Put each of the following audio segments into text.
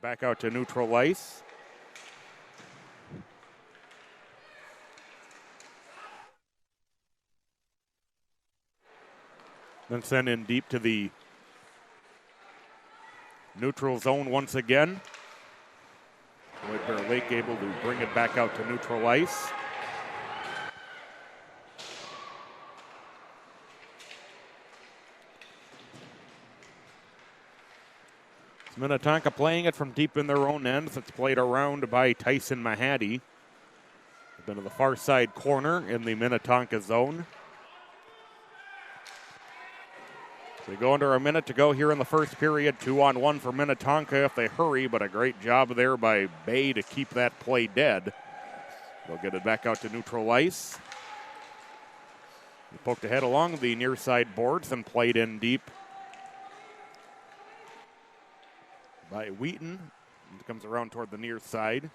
back out to neutral ice. Then send in deep to the neutral zone once again. White Bear Lake able to bring it back out to neutral ice. It's Minnetonka playing it from deep in their own end. It's played around by Tyson Mahady. Then to the far side corner in the Minnetonka zone. We go under a minute to go here in the first period. 2-on-1 for Minnetonka if they hurry, but a great job there by Bay to keep that play dead. They'll get it back out to neutral ice. He poked ahead along the near side boards and played in deep by Wheaton. It comes around toward the near side.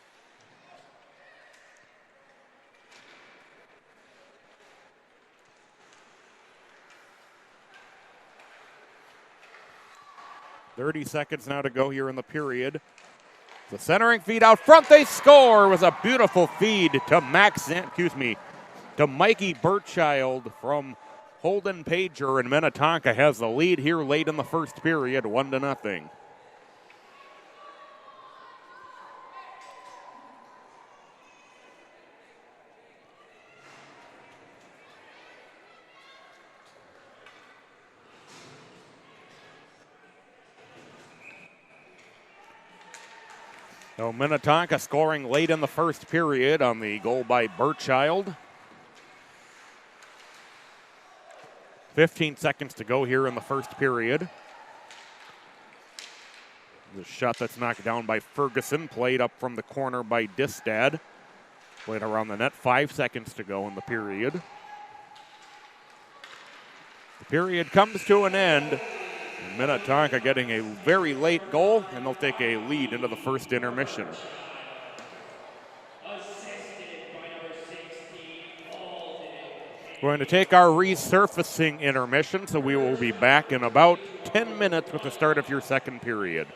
.30 seconds now to go here in the period. The centering feed out front, they score. It was a beautiful feed to to Mikey Burchild from Holden Pager, and Minnetonka has the lead here late in the first period, 1-0. So Minnetonka scoring late in the first period on the goal by Burchild. 15 seconds to go here in the first period. The shot that's knocked down by Ferguson, played up from the corner by Distad. Played around the net, 5 seconds to go in the period. The period comes to an end. Minnetonka getting a very late goal, and they'll take a lead into the first intermission. We're going to take our resurfacing intermission, so we will be back in about 10 minutes with the start of your second period.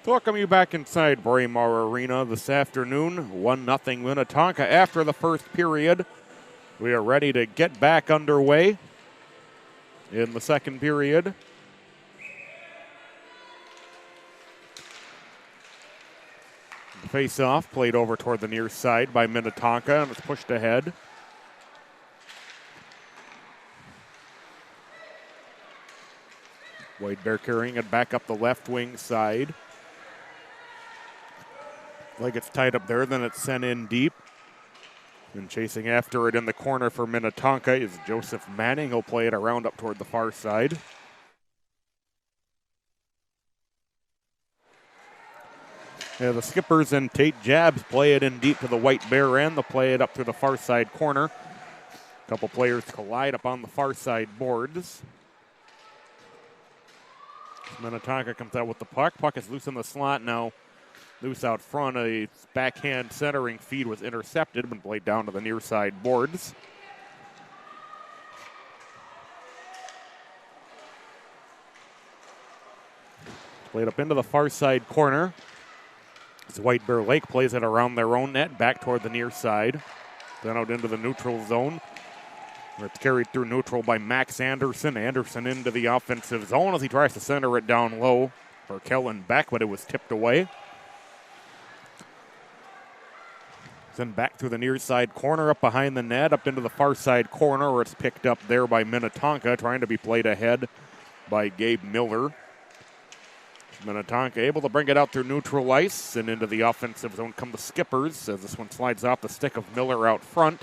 Welcome you back inside Braemar Arena this afternoon. 1-0 Minnetonka after the first period. We are ready to get back underway in the second period. The face-off played over toward the near side by Minnetonka, and it's pushed ahead. White Bear carrying it back up the left wing side. Like it's tied up there, then it's sent in deep. And chasing after it in the corner for Minnetonka is Joseph Manning. He'll play it around up toward the far side. Yeah, the Skippers and Tate Jabs play it in deep to the White Bear end. They'll play it up to the far side corner. A couple players collide up on the far side boards. Minnetonka comes out with the puck. Puck is loose in the slot now. Loose out front. A backhand centering feed was intercepted and played down to the near side boards. Played up into the far side corner. As White Bear Lake plays it around their own net, back toward the near side. Then out into the neutral zone. It's carried through neutral by Max Anderson. Anderson into the offensive zone as he tries to center it down low for Kellen Beck, but it was tipped away. Then back through the near side corner, up behind the net, up into the far side corner, where it's picked up there by Minnetonka, trying to be played ahead by Gabe Miller. Minnetonka able to bring it out through neutral ice, and into the offensive zone come the Skippers, as this one slides off the stick of Miller out front.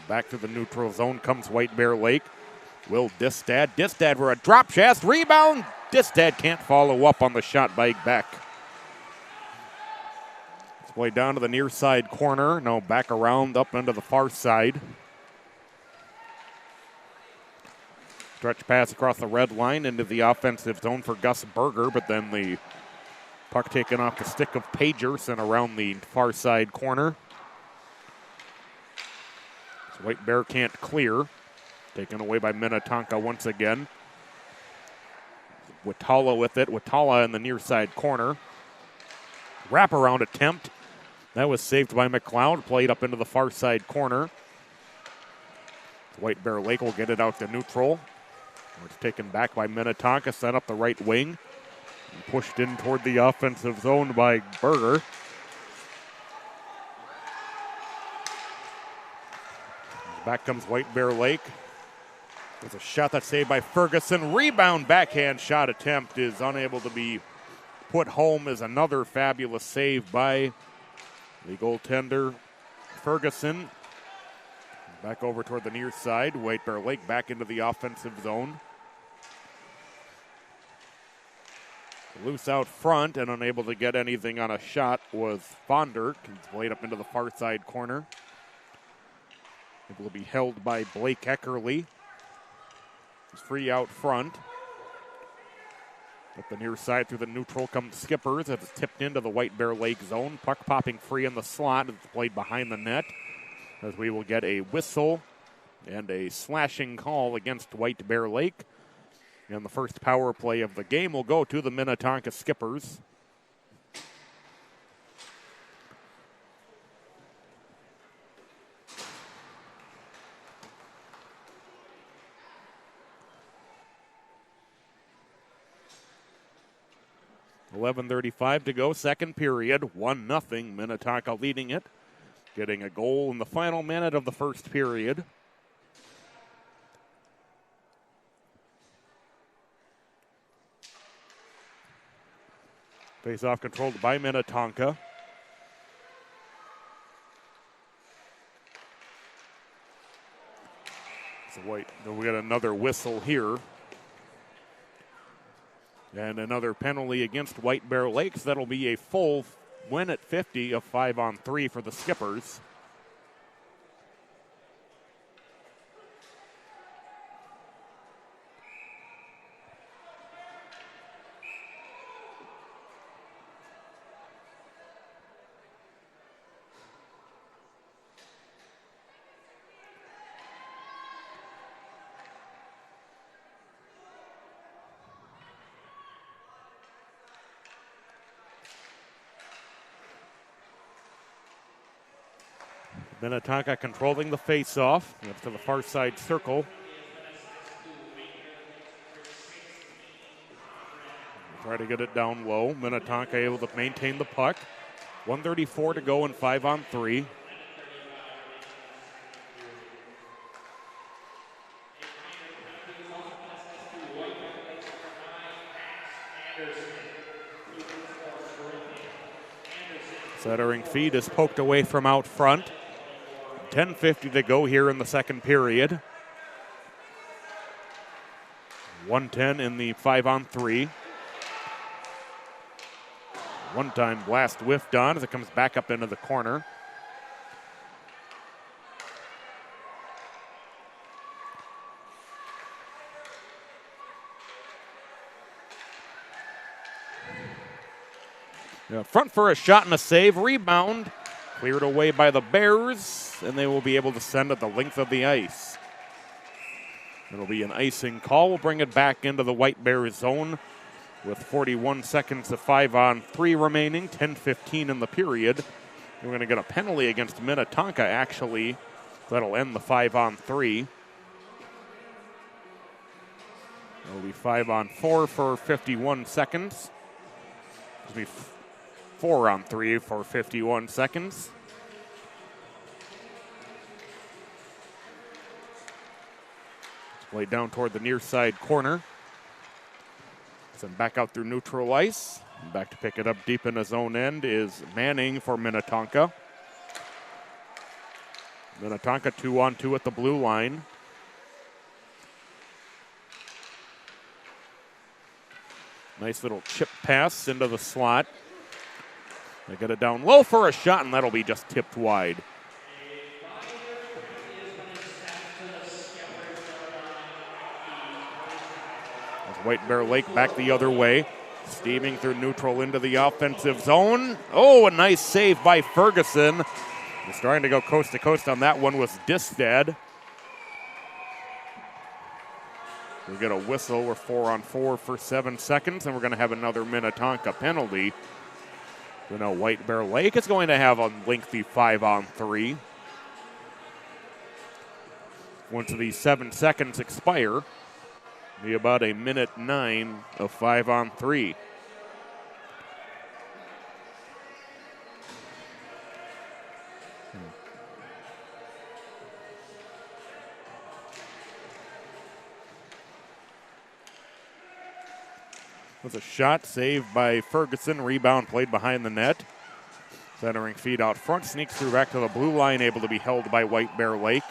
Back to the neutral zone comes White Bear Lake. Will Distad. Distad for a drop chest. Rebound. Distad can't follow up on the shot by Beck. It's played down to the near side corner. No, back around up into the far side. Stretch pass across the red line into the offensive zone for Gus Berger, but then the puck taken off the stick of Pagers and around the far side corner. So White Bear can't clear. Taken away by Minnetonka once again. Watala with it. Watala in the near side corner. Wraparound attempt. That was saved by McLeod. Played up into the far side corner. White Bear Lake will get it out to neutral. It's taken back by Minnetonka. Sent up the right wing. And pushed in toward the offensive zone by Berger. Back comes White Bear Lake. There's a shot that's saved by Ferguson. Rebound backhand shot attempt is unable to be put home as another fabulous save by the goaltender Ferguson. Back over toward the near side. White Bear Lake back into the offensive zone. Loose out front and unable to get anything on a shot was Fondert. He's played up into the far side corner. It will be held by Blake Eckerly. He's free out front. Up the near side through the neutral comes Skippers. It's tipped into the White Bear Lake zone. Puck popping free in the slot. It's played behind the net. As we will get a whistle and a slashing call against White Bear Lake. And the first power play of the game will go to the Minnetonka Skippers. .11:35 to go, second period, 1-0, Minnetonka leading it. Getting a goal in the final minute of the first period. Face-off controlled by Minnetonka. So we got another whistle here. And another penalty against White Bear Lakes. That'll be a full win at 50 of 5-on-3 for the Skippers. Minnetonka controlling the face-off. Up to the far side circle. Try to get it down low. Minnetonka able to maintain the puck. 1:34 to go in 5-on-3. Centering feed is poked away from out front. 10:50 to go here in the second period. 1:10 in the 5-on-3. One-time blast whiffed on as it comes back up into the corner. Front for a shot and a save. Rebound cleared away by the Bears, and they will be able to send it the length of the ice. It'll be an icing call. We'll bring it back into the White Bears zone with 41 seconds of 5-on-3 remaining, 10:15 in the period. We're going to get a penalty against Minnetonka, actually. That'll end the 5-on-3. It'll be 5-on-4 for 51 seconds. It'll be 4-on-3 for 51 seconds. Played down toward the near side corner. Sent back out through neutral ice. And back to pick it up deep in his own end is Manning for Minnetonka. Minnetonka 2-on-2 at the blue line. Nice little chip pass into the slot. They get it down low for a shot, and that'll be just tipped wide. As White Bear Lake back the other way, steaming through neutral into the offensive zone. Oh, a nice save by Ferguson. He's trying to go coast to coast on that one was Distad. We get a whistle. We're 4-on-4 for 7 seconds, and we're going to have another Minnetonka penalty. So now White Bear Lake is going to have a lengthy 5-on-3. Once these 7 seconds expire, be about a minute 9 of 5-on-3. Was a shot saved by Ferguson. Rebound played behind the net. Centering feed out front. Sneaks through back to the blue line. Able to be held by White Bear Lake.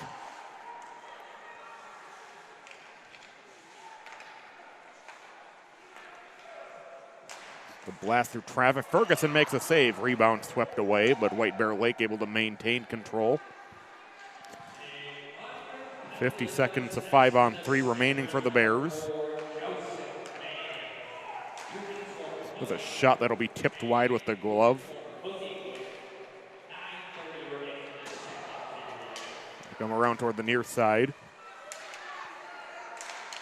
The blast through traffic. Ferguson makes a save. Rebound swept away, but White Bear Lake able to maintain control. 50 seconds of 5-on-3 remaining for the Bears. With a shot that'll be tipped wide with the glove. Come around toward the near side.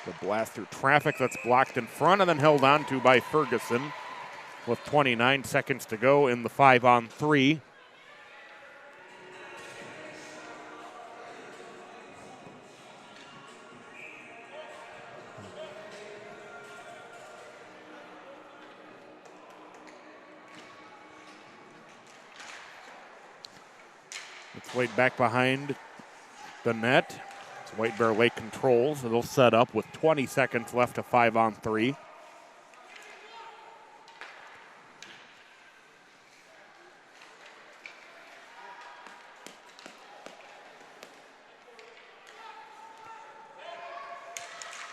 The blast through traffic that's blocked in front and then held on to by Ferguson with 29 seconds to go in the 5-on-3. It's played back behind the net. It's White Bear Lake controls. It'll set up with 20 seconds left of 5-on-3.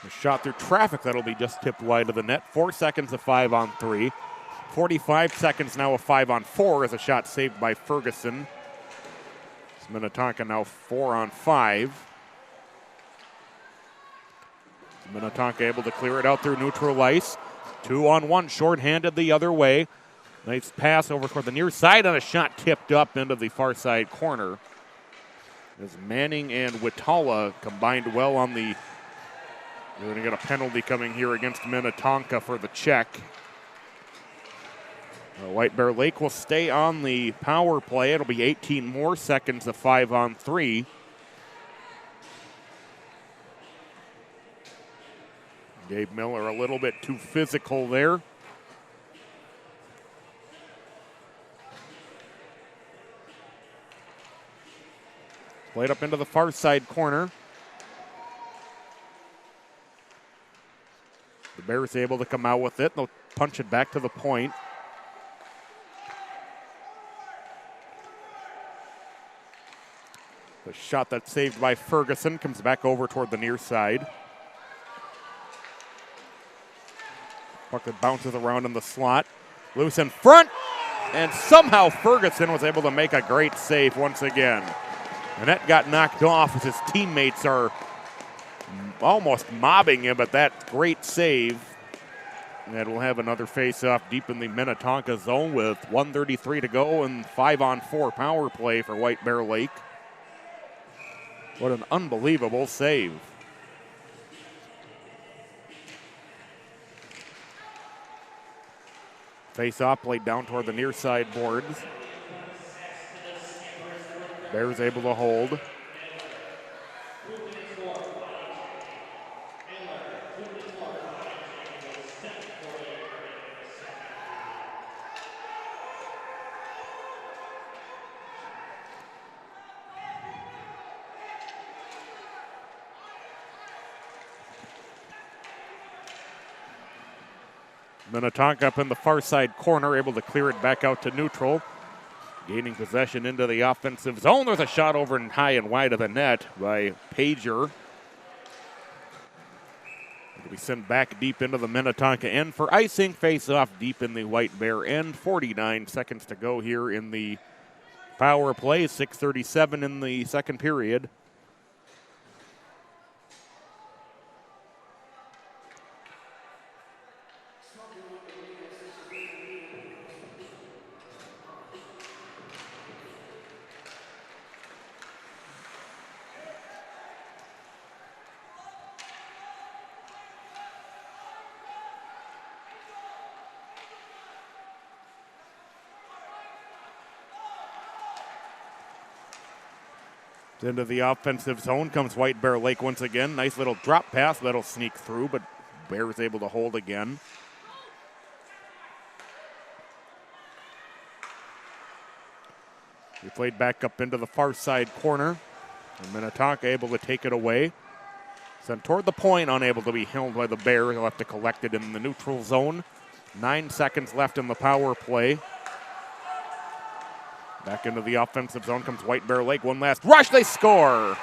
The shot through traffic that'll be just tipped wide of the net. 4 seconds of 5-on-3. 45 seconds now of 5-on-4 as a shot saved by Ferguson. Minnetonka now 4-on-5. Minnetonka able to clear it out through neutral ice. 2-on-1, shorthanded the other way. Nice pass over toward the near side and a shot tipped up into the far side corner. As Manning and Witala combined well on the... We're going to get a penalty coming here against Minnetonka for the check. White Bear Lake will stay on the power play. It'll be 18 more seconds of 5-on-3. Gabe Miller a little bit too physical there. Played up into the far side corner. The Bears able to come out with it. They'll punch it back to the point. The shot that's saved by Ferguson comes back over toward the near side. Puck that bounces around in the slot. Loose in front. And somehow Ferguson was able to make a great save once again. The net got knocked off as his teammates are almost mobbing him, but that great save. And we'll have another face-off deep in the Minnetonka zone with 1:33 to go and 5-on-4 power play for White Bear Lake. What an unbelievable save. Face-off played down toward the near side boards. Bears able to hold. Minnetonka up in the far side corner, able to clear it back out to neutral. Gaining possession into the offensive zone. There's a shot over and high and wide of the net by Pager. It'll be sent back deep into the Minnetonka end for icing. Face off deep in the White Bear end. 49 seconds to go here in the power play. 6:37 in the second period. Into the offensive zone comes White Bear Lake once again. Nice little drop pass that'll sneak through, but Bears able to hold again. We played back up into the far side corner. And Minnetonka able to take it away. Sent toward the point, unable to be held by the Bears. They'll have to collect it in the neutral zone. 9 seconds left in the power play. Back into the offensive zone comes White Bear Lake. One last rush, they score.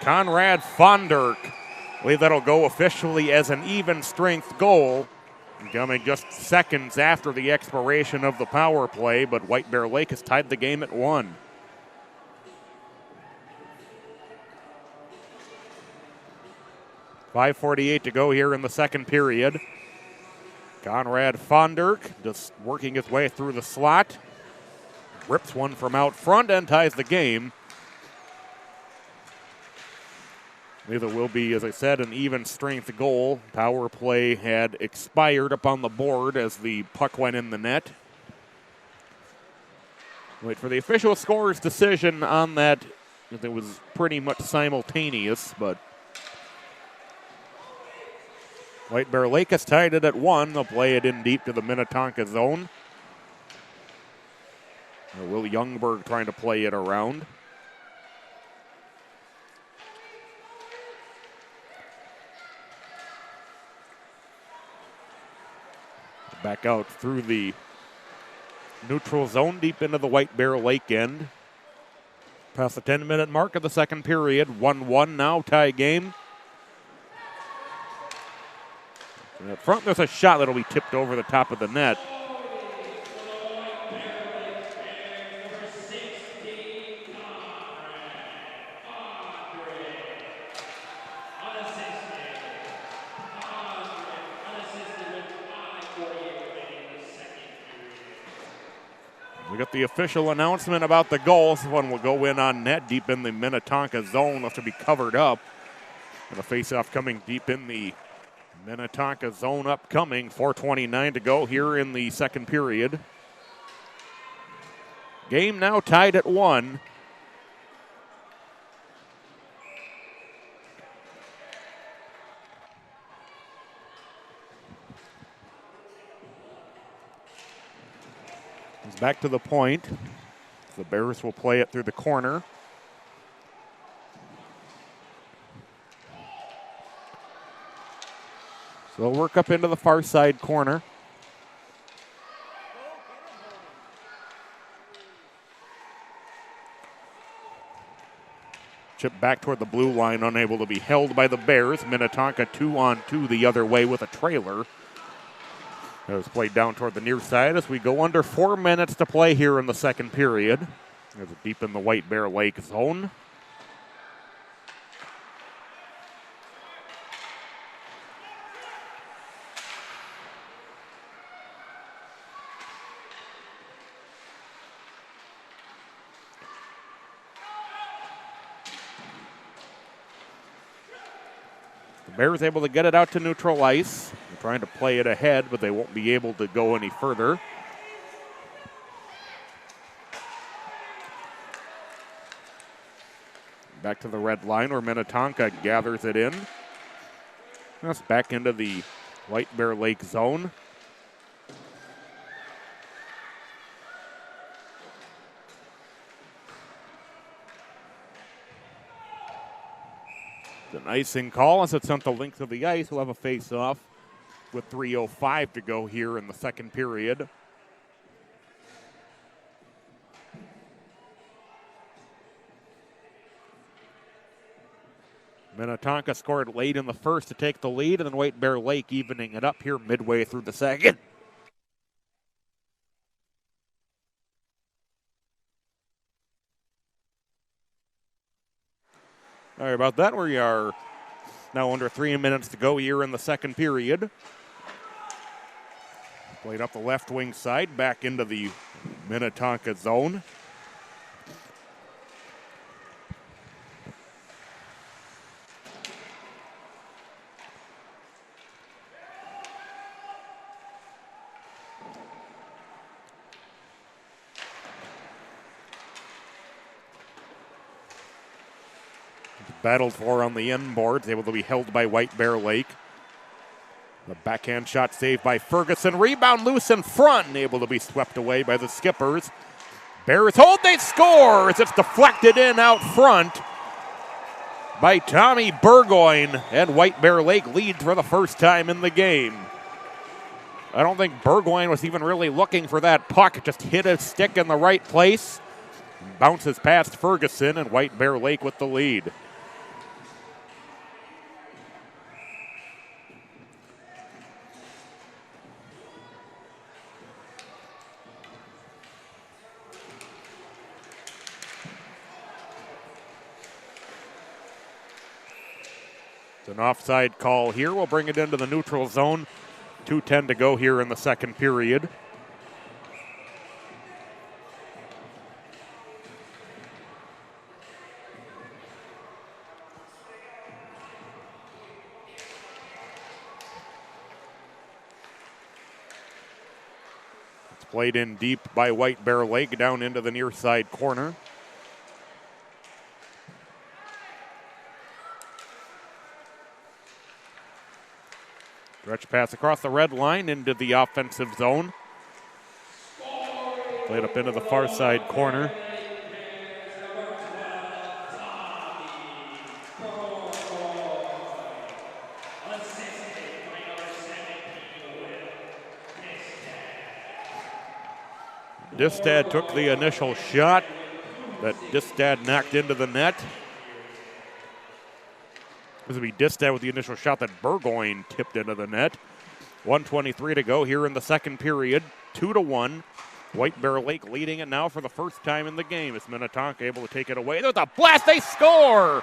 Conrad Fonderk. I believe that'll go officially as an even strength goal. Coming just seconds after the expiration of the power play, but White Bear Lake has tied the game at 1. .548 to go here in the second period. Conrad Fonderk just working his way through the slot. Rips one from out front and ties the game. Neither will be, as I said, an even strength goal. Power play had expired up on the board as the puck went in the net. Wait for the official scorer's decision on that. It was pretty much simultaneous, but White Bear Lake has tied it at 1. They'll play it in deep to the Minnetonka zone. Will Youngberg trying to play it around. Back out through the neutral zone deep into the White Bear Lake end. Past the 10-minute mark of the second period. 1-1 now, tie game. And up front, there's a shot that'll be tipped over the top of the net. We got the official announcement about the goal. This one will go in on net deep in the Minnetonka zone. Have to be covered up. And a face-off coming deep in the Minnetonka zone upcoming, 4:29 to go here in the second period. Game now tied at 1. It's back to the point. The Bears will play it through the corner. So they'll work up into the far side corner. Chip back toward the blue line, unable to be held by the Bears. Minnetonka 2-on-2 the other way with a trailer. It was played down toward the near side as we go under 4 minutes to play here in the second period. There's a deep in the White Bear Lake zone. Bears able to get it out to neutral ice. They're trying to play it ahead, but they won't be able to go any further. Back to the red line where Minnetonka gathers it in. That's back into the White Bear Lake zone. An icing call as it's sent the length of the ice. We'll have a face-off with 3:05 to go here in the second period. Minnetonka scored late in the first to take the lead, and then White Bear Lake evening it up here midway through the second. Sorry about that. We are now under 3 minutes to go here in the second period. Played up the left wing side, back into the Minnetonka zone. Battled for on the end boards, able to be held by White Bear Lake. The backhand shot saved by Ferguson. Rebound loose in front, and able to be swept away by the Skippers. Bears hold, they score as it's deflected in out front by Tommy Burgoyne, and White Bear Lake leads for the first time in the game. I don't think Burgoyne was even really looking for that puck. It just hit his stick in the right place. Bounces past Ferguson, and White Bear Lake with the lead. It's an offside call here. We'll bring it into the neutral zone. 2:10 to go here in the second period. It's played in deep by White Bear Lake down into the near side corner. Stretch pass across the red line into the offensive zone. Played up into the far side corner. Distad took the initial shot that Distad knocked into the net. This would be Distad with the initial shot that Burgoyne tipped into the net. 1:23 to go here in the second period. 2-1. White Bear Lake leading it now for the first time in the game. It's Minnetonka able to take it away. There's a blast. They score!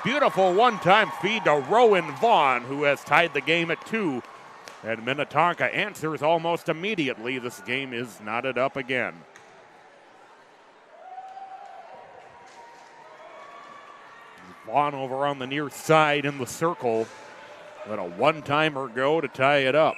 Beautiful one-time feed to Rowan Vaughn, who has tied the game at 2. And Minnetonka answers almost immediately. This game is knotted up again. Vaughn over on the near side in the circle. Let a one-timer go to tie it up.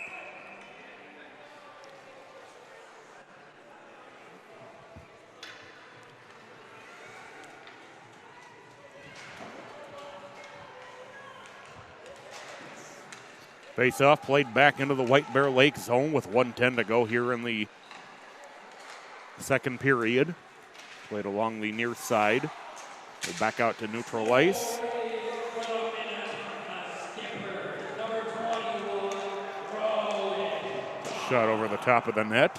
Face-off played back into the White Bear Lake zone with 1:10 to go here in the second period. Played along the near side. We're back out to neutral ice. Shot over the top of the net.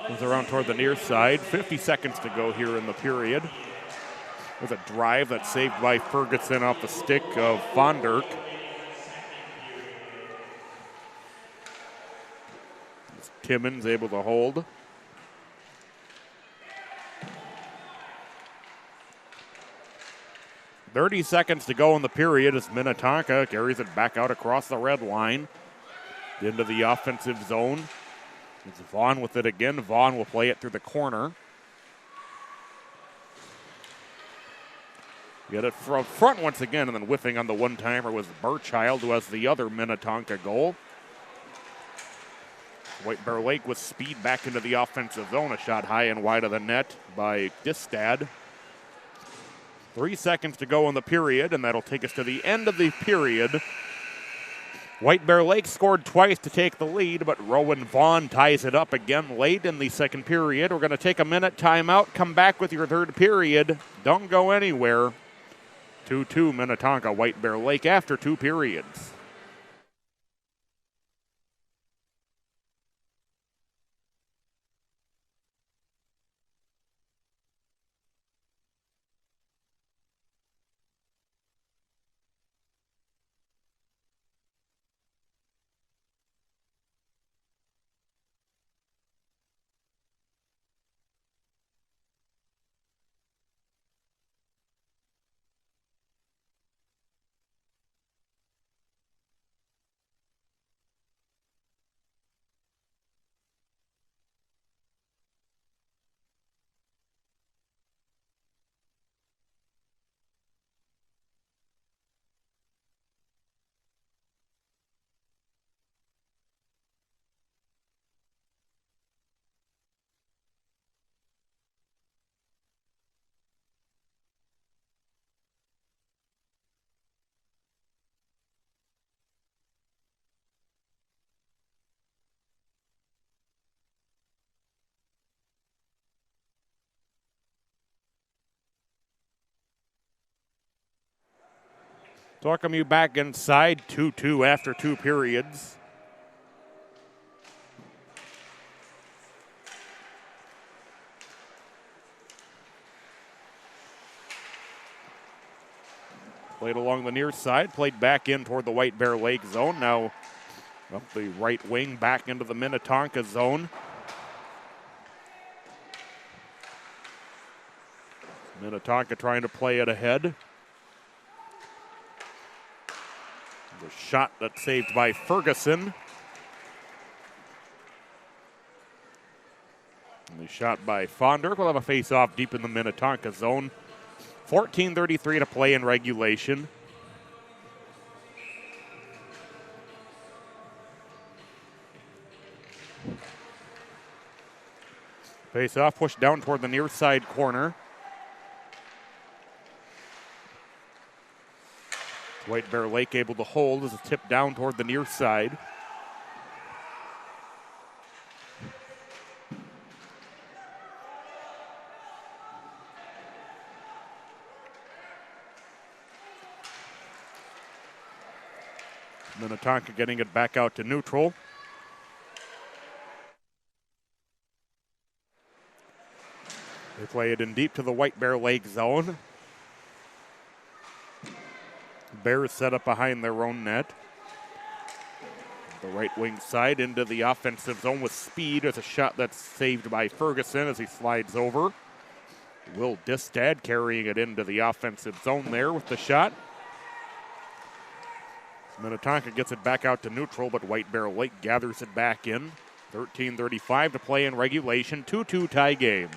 Goes around toward the near side. 50 seconds to go here in the period. There's a drive that's saved by Ferguson off the stick of Fonderk. Timmons able to hold. .30 seconds to go in the period as Minnetonka carries it back out across the red line into the offensive zone. It's Vaughn with it again. Vaughn will play it through the corner. Get it from front once again, and then whiffing on the one-timer was Burchild, who has the other Minnetonka goal. White Bear Lake with speed back into the offensive zone. A shot high and wide of the net by Distad. 3 seconds to go in the period, and that'll take us to the end of the period. White Bear Lake scored twice to take the lead, but Rowan Vaughn ties it up again late in the second period. We're going to take a minute timeout, come back with your third period. Don't go anywhere. 2-2 Minnetonka, White Bear Lake after 2 periods. Welcome you back inside, 2-2 after 2 periods. Played along the near side, played back in toward the White Bear Lake zone. Now up the right wing, back into the Minnetonka zone. Minnetonka trying to play it ahead. The shot that's saved by Ferguson. And the shot by Fonderk will have a face-off deep in the Minnetonka zone. 14:33 to play in regulation. Face-off pushed down toward the near side corner. White Bear Lake able to hold as a tip down toward the near side. Minnetonka getting it back out to neutral. They play it in deep to the White Bear Lake zone. Bears set up behind their own net. The right wing side into the offensive zone with speed. There's a shot that's saved by Ferguson as he slides over. Will Distad carrying it into the offensive zone there with the shot. Minnetonka gets it back out to neutral, but White Bear Lake gathers it back in. 13:35 to play in regulation. 2-2 tie game.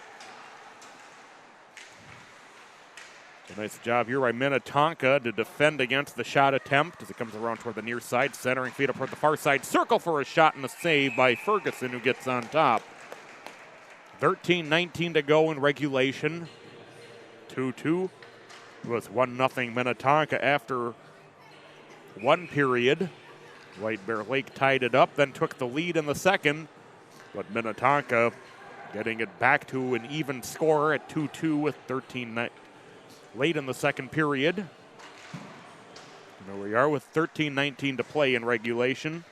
A nice job here by Minnetonka to defend against the shot attempt as it comes around toward the near side, centering feet up toward the far side. Circle for a shot and a save by Ferguson, who gets on top. 13-19 to go in regulation. 2-2. It was 1-0 Minnetonka after one period. White Bear Lake tied it up, then took the lead in the second. But Minnetonka getting it back to an even score at 2-2 with 13 late in the second period. And there we are with 13-19 to play in regulation.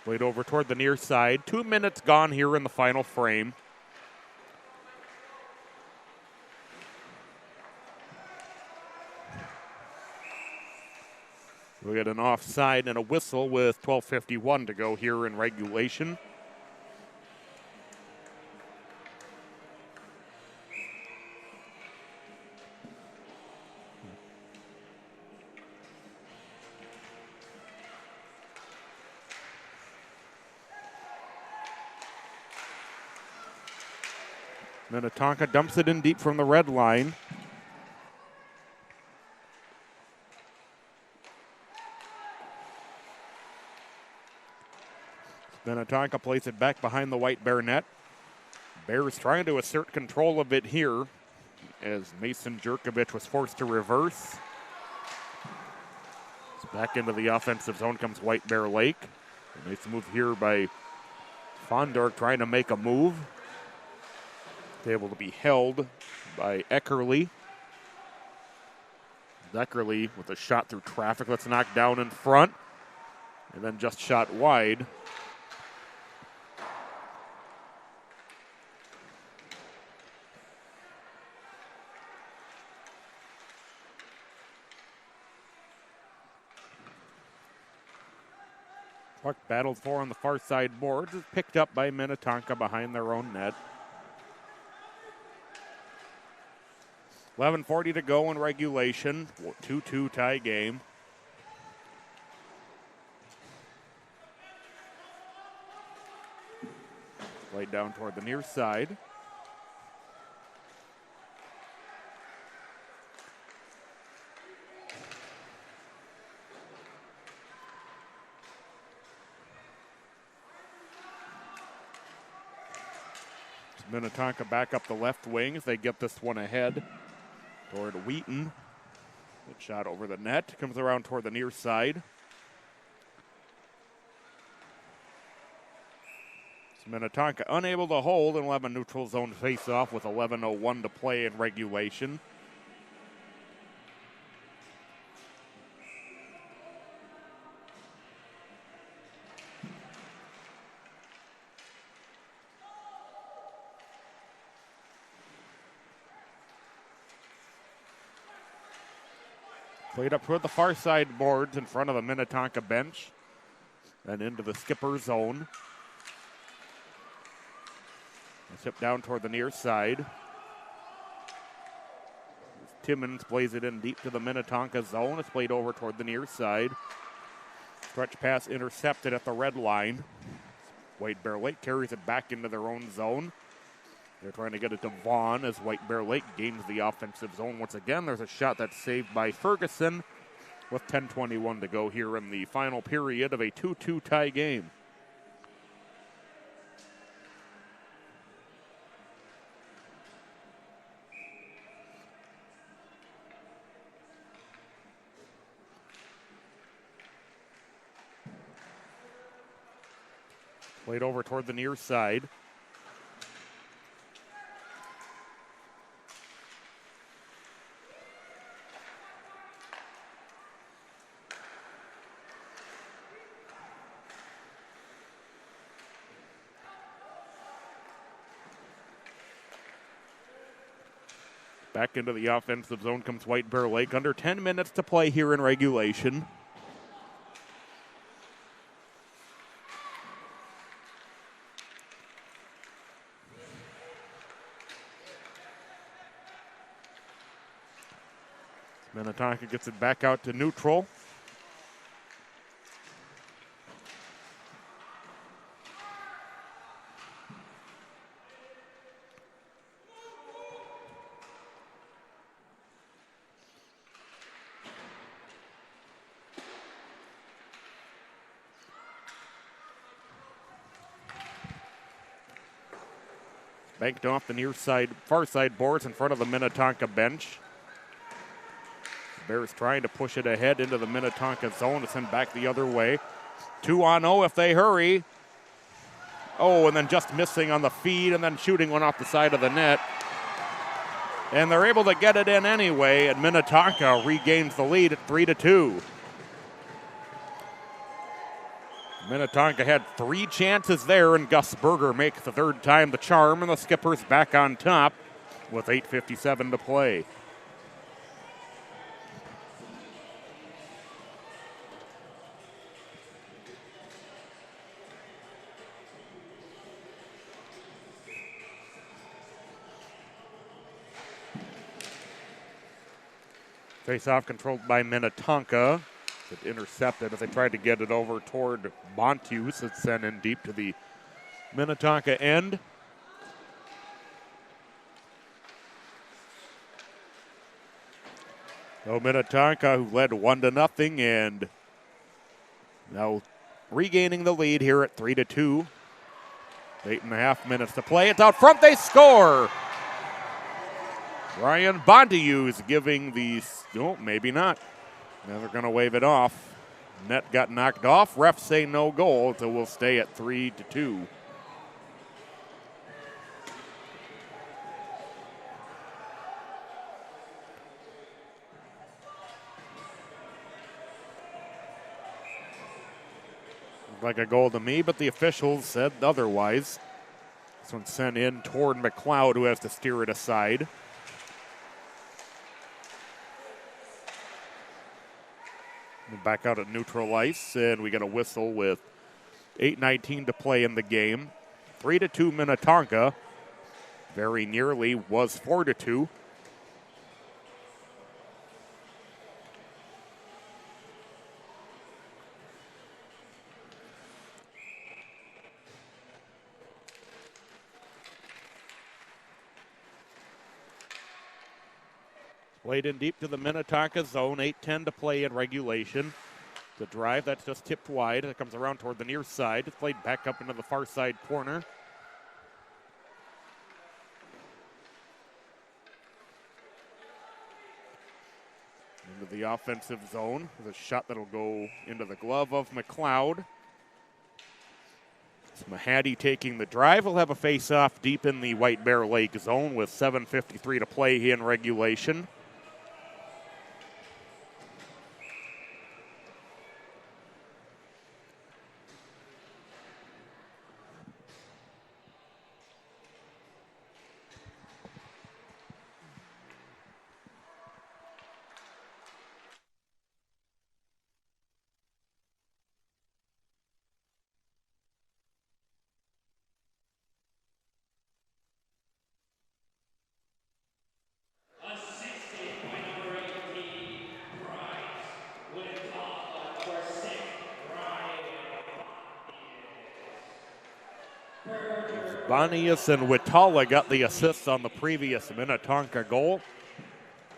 Played over toward the near side. 2 minutes gone here in the final frame. We get an offside and a whistle with 12:51 to go here in regulation. Minnetonka dumps it in deep from the red line. Minnetonka plays it back behind the White Bear net. Bears trying to assert control of it here as Mason Jerkovich was forced to reverse. Back into the offensive zone comes White Bear Lake. A nice move here by Fondork trying to make a move. Able to be held by Eckerly. Eckerly with a shot through traffic that's knocked down in front and then just shot wide. Puck battled for on the far side boards is picked up by Minnetonka behind their own net. 11:40 to go in regulation. 2-2 tie game. Played down toward the near side. Minnetonka back up the left wing as they get this one ahead toward Wheaton. Good shot over the net. Comes around toward the near side. So Minnetonka unable to hold and will have a neutral zone face-off with 11:01 to play in regulation. Played up toward the far side boards in front of the Minnetonka bench. Then into the skipper zone. Tip down toward the near side. Timmons plays it in deep to the Minnetonka zone. It's played over toward the near side. Stretch pass intercepted at the red line. White Bear Lake carries it back into their own zone. They're trying to get it to Vaughn as White Bear Lake gains the offensive zone once again. There's a shot that's saved by Ferguson with 10:21 to go here in the final period of a 2-2 tie game. Played over toward the near side. Back into the offensive zone comes White Bear Lake. Under 10 minutes to play here in regulation. Minnetonka gets it back out to neutral. Banked off the near side, far side boards in front of the Minnetonka bench. Bears trying to push it ahead into the Minnetonka zone to send back the other way. 2-0 if they hurry. Oh, and then just missing on the feed and then shooting one off the side of the net. And they're able to get it in anyway, and Minnetonka regains the lead at 3-2. Minnetonka had 3 chances there, and Gus Berger makes the third time the charm, and the Skippers back on top with 8:57 to play. Face-off controlled by Minnetonka. It intercepted as they tried to get it over toward Bontius. It's sent in deep to the Minnetonka end. So Minnetonka, who led 1-0, and now regaining the lead here at 3-2. 8.5 minutes to play. It's out front. They score. Ryan Bontius giving the, no, maybe not. Now they're going to wave it off. Net got knocked off. Refs say no goal, so we'll stay at 3-2. Looked like a goal to me, but the officials said otherwise. This one's sent in toward McLeod, who has to steer it aside. Back out at neutral ice, and we get a whistle with 8:19 to play in the game. 3-2 Minnetonka. Very nearly was 4-2. Played in deep to the Minnetonka zone, 8:10 to play in regulation. The drive, that's just tipped wide. It comes around toward the near side. It's played back up into the far side corner. Into the offensive zone. There's a shot that'll go into the glove of McLeod. It's Mahady taking the drive. We'll have a face-off deep in the White Bear Lake zone with 7:53 to play here in regulation. Bonius and Witala got the assists on the previous Minnetonka goal.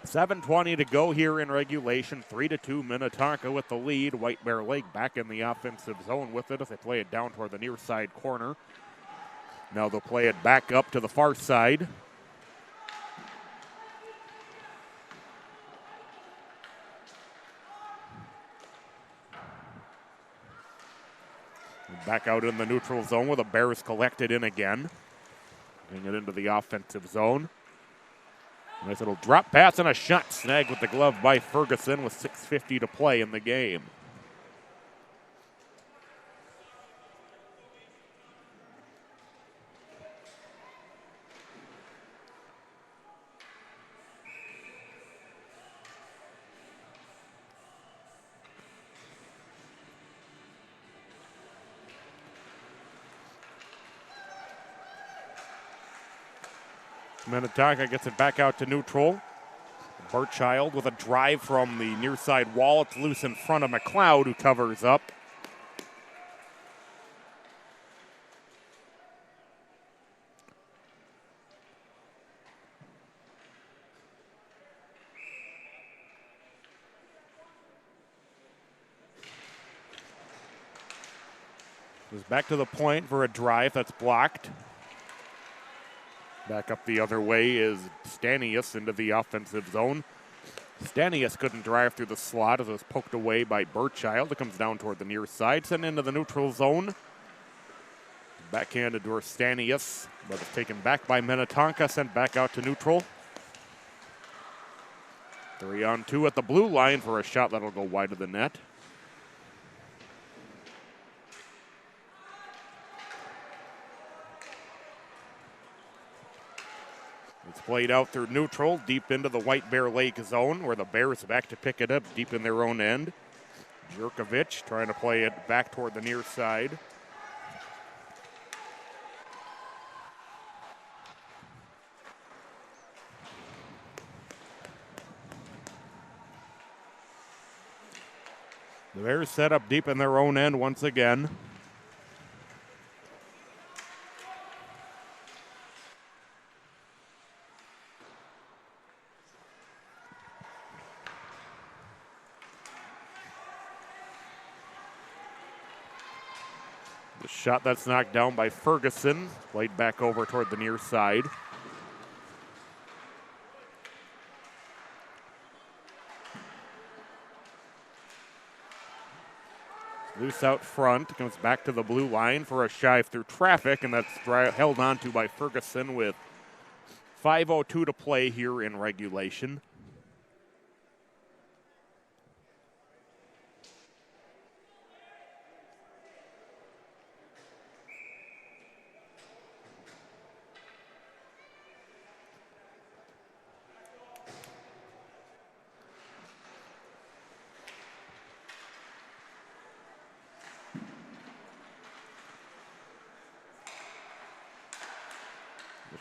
7:20 to go here in regulation. 3-2 Minnetonka with the lead. White Bear Lake back in the offensive zone with it as they play it down toward the near side corner. Now they'll play it back up to the far side. Back out in the neutral zone with the Bears collected in again. Bring it into the offensive zone. Nice little drop pass and a shot snag with the glove by Ferguson with 6:50 to play in the game. Minnetonka gets it back out to neutral. Burchild with a drive from the near side wall. It's loose in front of McLeod, who covers up. Goes back to the point for a drive that's blocked. Back up the other way is Stanius into the offensive zone. Stanius couldn't drive through the slot as it was poked away by Burchild. It comes down toward the near side, sent into the neutral zone. Backhanded to Stanius, but it's taken back by Minnetonka, sent back out to neutral. 3-on-2 at the blue line for a shot that'll go wide of the net. It's played out through neutral, deep into the White Bear Lake zone, where the Bears back to pick it up deep in their own end. Jurkovic trying to play it back toward the near side. The Bears set up deep in their own end once again. The shot that's knocked down by Ferguson, played back over toward the near side. Loose out front, comes back to the blue line for a shive through traffic, and that's held onto by Ferguson with 5:02 to play here in regulation.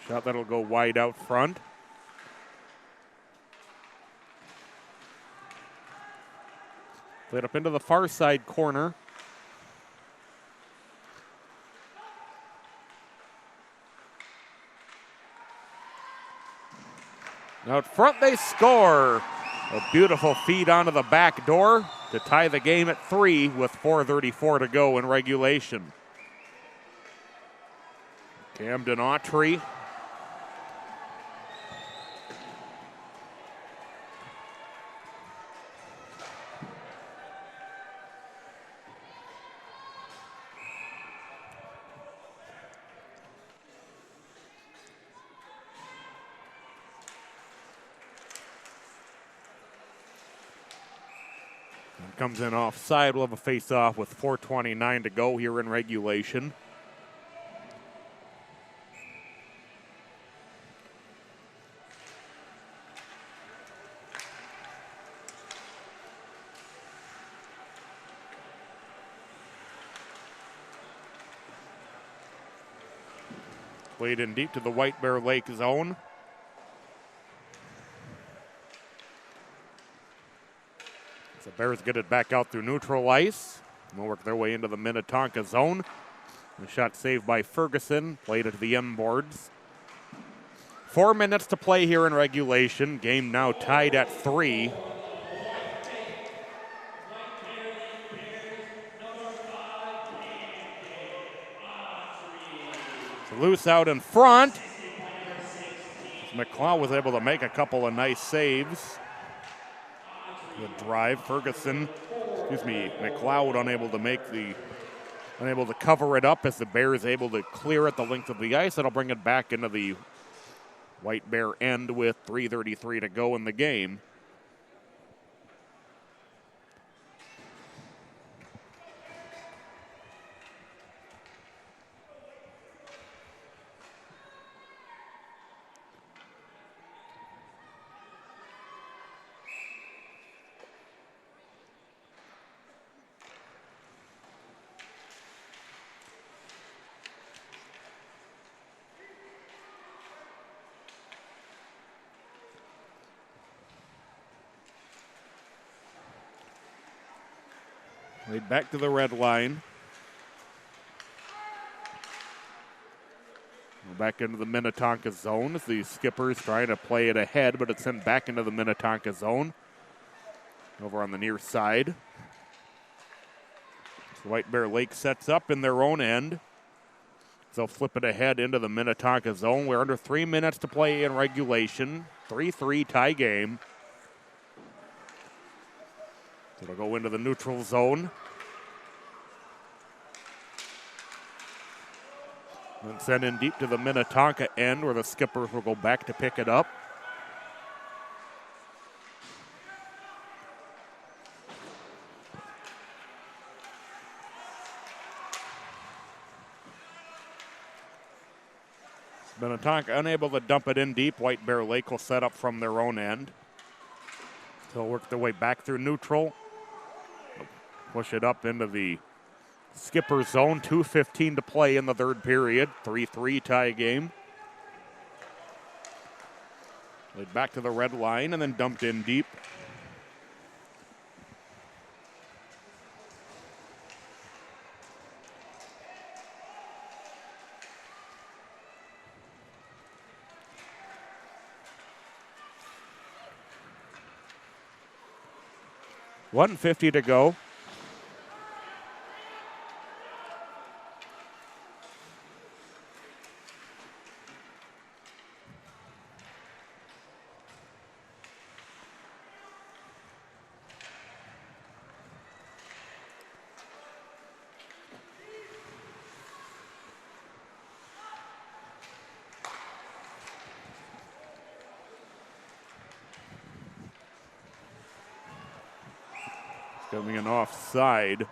Shot that'll go wide out front. Played up into the far side corner. Out front they score. A beautiful feed onto the back door to tie the game at 3 with 4:34 to go in regulation. Camden Autry. Comes in offside. We'll have a face-off with 4:29 to go here in regulation. Played in deep to the White Bear Lake zone. The Bears get it back out through neutral ice. They'll work their way into the Minnetonka zone. The shot saved by Ferguson. Played it to the end boards. 4 minutes to play here in regulation. Game now tied at 3. It's loose out in front. McLeod was able to make a couple of nice saves. The drive, McLeod unable to cover it up as the Bears able to clear it the length of the ice. That'll bring it back into the White Bear end with 3:33 to go in the game. Laid back to the red line. Back into the Minnetonka zone as the skipper's trying to play it ahead, but it's sent back into the Minnetonka zone. Over on the near side. So White Bear Lake sets up in their own end. They'll flip it ahead into the Minnetonka zone. We're under 3 minutes to play in regulation. 3-3 tie game. So it'll go into the neutral zone. And send in deep to the Minnetonka end where the skippers will go back to pick it up. Minnetonka unable to dump it in deep. White Bear Lake will set up from their own end. They'll work their way back through neutral. Push it up into the skipper zone. 2:15 to play in the third period. 3-3 tie game. Laid back to the red line and then dumped in deep. $1:50 to go. Coming in offside.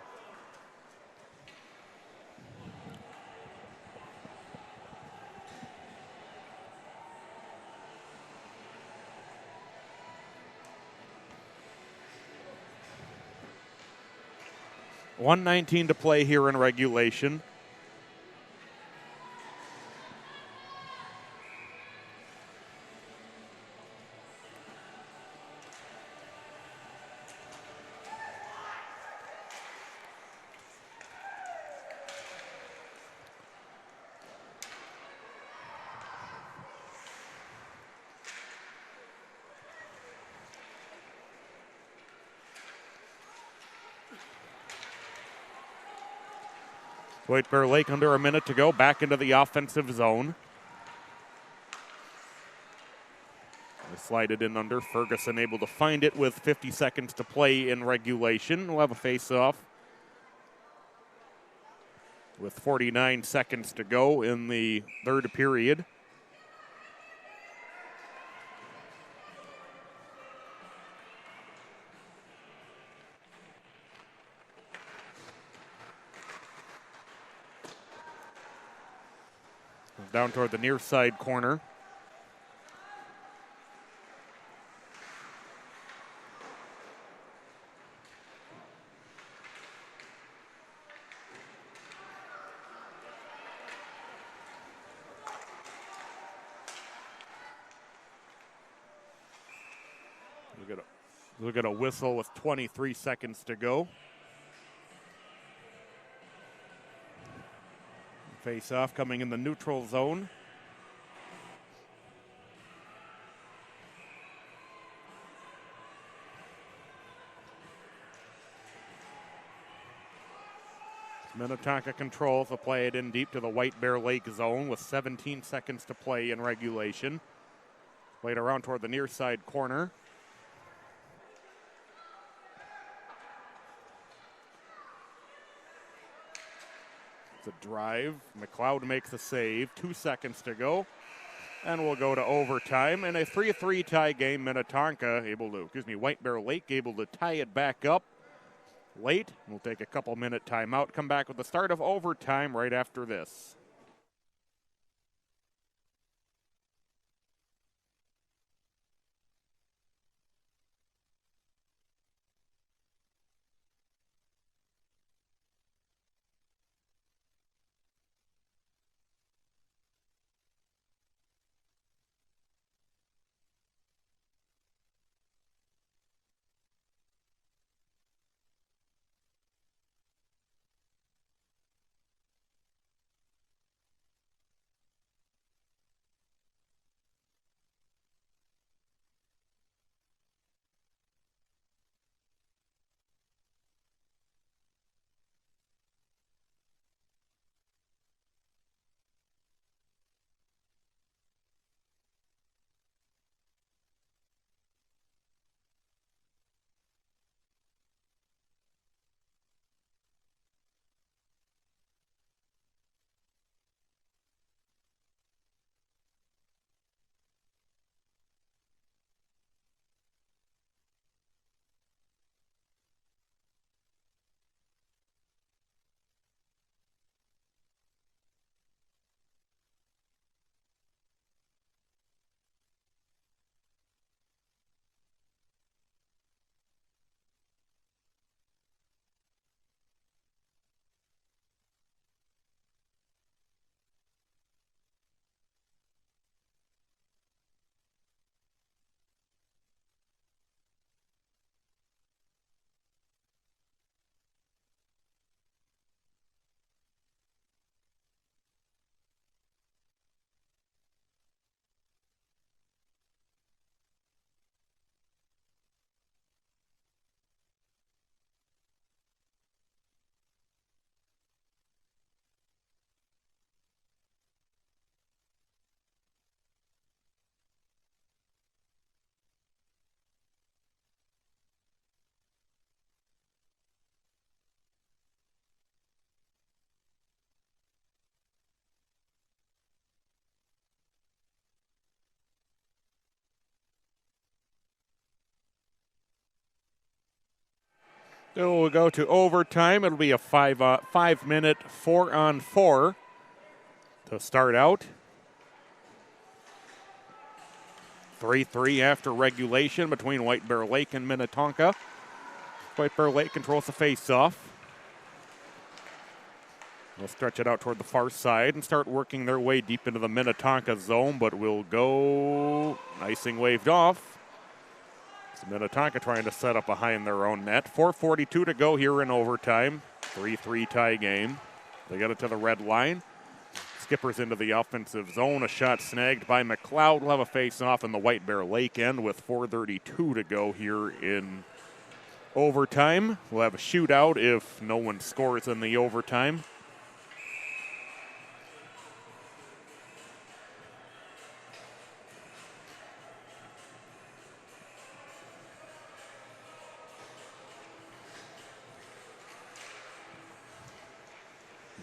$1:19 to play here in regulation. White Bear Lake under a minute to go, back into the offensive zone. They slide it in under. Ferguson able to find it with 50 seconds to play in regulation. We'll have a face-off with 49 seconds to go in the third period. Down toward the near side corner. Look at a whistle with 23 seconds to go. Face off coming in the neutral zone. Minnetonka controls will play it in deep to the White Bear Lake zone with 17 seconds to play in regulation. Played around toward the near side corner. It's a drive. McLeod makes the save. 2 seconds to go. And we'll go to overtime. In a 3-3 tie game, White Bear Lake able to tie it back up late. We'll take a couple-minute timeout. Come back with the start of overtime right after this. So we'll go to overtime. It'll be a 5-minute 4-on-4 to start out. 3-3 after regulation between White Bear Lake and Minnetonka. White Bear Lake controls the face-off. They'll stretch it out toward the far side and start working their way deep into the Minnetonka zone, but will go icing waved off. It's Minnetonka trying to set up behind their own net. 4:42 to go here in overtime. 3-3 tie game. They get it to the red line. Skippers into the offensive zone. A shot snagged by McLeod. We'll have a face-off in the White Bear Lake end with 4:32 to go here in overtime. We'll have a shootout if no one scores in the overtime.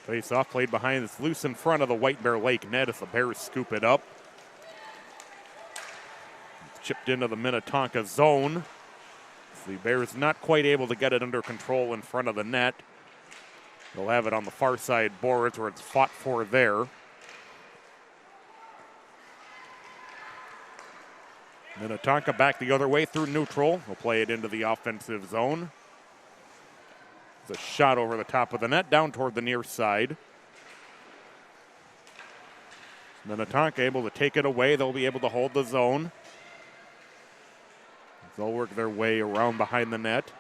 Face-off played behind. It's loose in front of the White Bear Lake net as the Bears scoop it up. It's chipped into the Minnetonka zone. The Bears not quite able to get it under control in front of the net. They'll have it on the far side boards where it's fought for there. Minnetonka back the other way through neutral. We'll play it into the offensive zone. A shot over the top of the net, down toward the near side. Minnetonka able to take it away. They'll be able to hold the zone. They'll work their way around behind the net.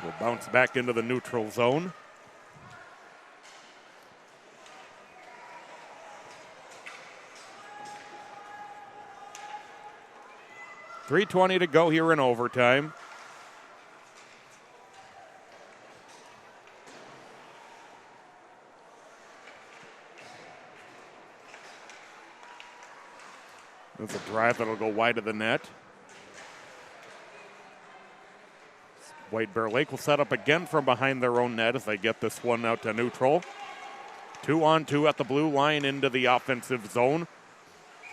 Will bounce back into the neutral zone. .320 to go here in overtime. There's a drive that'll go wide of the net. White Bear Lake will set up again from behind their own net as they get this one out to neutral. 2-on-2 at the blue line into the offensive zone.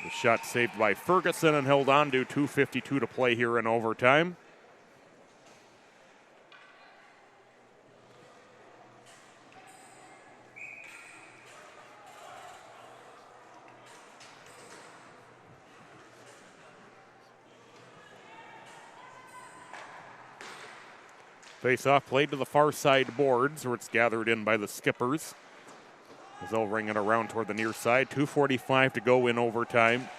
The shot saved by Ferguson and held on to 2:52 to play here in overtime. Face-off played to the far side boards where it's gathered in by the Skippers. As they'll ring it around toward the near side. 2:45 to go in overtime.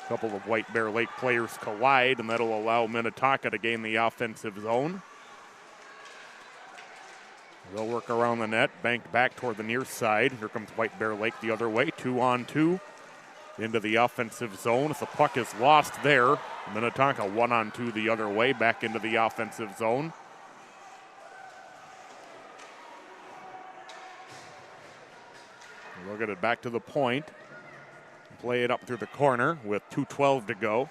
A couple of White Bear Lake players collide, and that'll allow Minnetonka to gain the offensive zone. They'll work around the net, banked back toward the near side. Here comes White Bear Lake the other way. 2-on-2 into the offensive zone. If the puck is lost there, Minnetonka 1-on-2 the other way, back into the offensive zone. We'll get it back to the point. Play it up through the corner with 2:12 to go.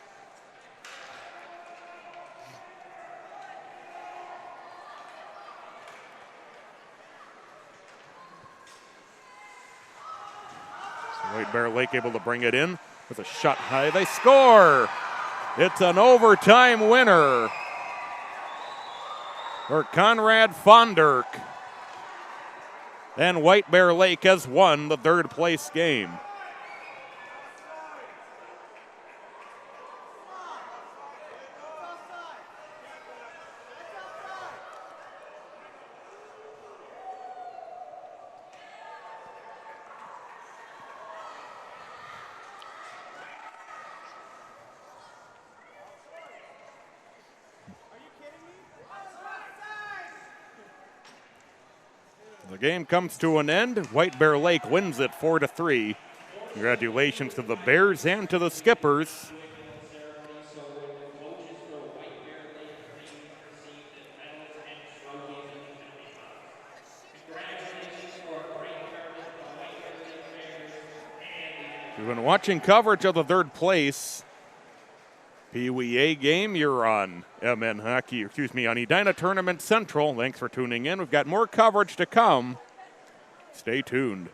So White Bear Lake able to bring it in with a shot high. They score! It's an overtime winner for Conrad Fonderk. And White Bear Lake has won the third place game. The game comes to an end. White Bear Lake wins it 4-3. Congratulations to the Bears and to the Skippers. We've been watching coverage of the third place Pee Wee A game, you're on MN Hockey, on Edina Tournament Central. Thanks for tuning in. We've got more coverage to come. Stay tuned.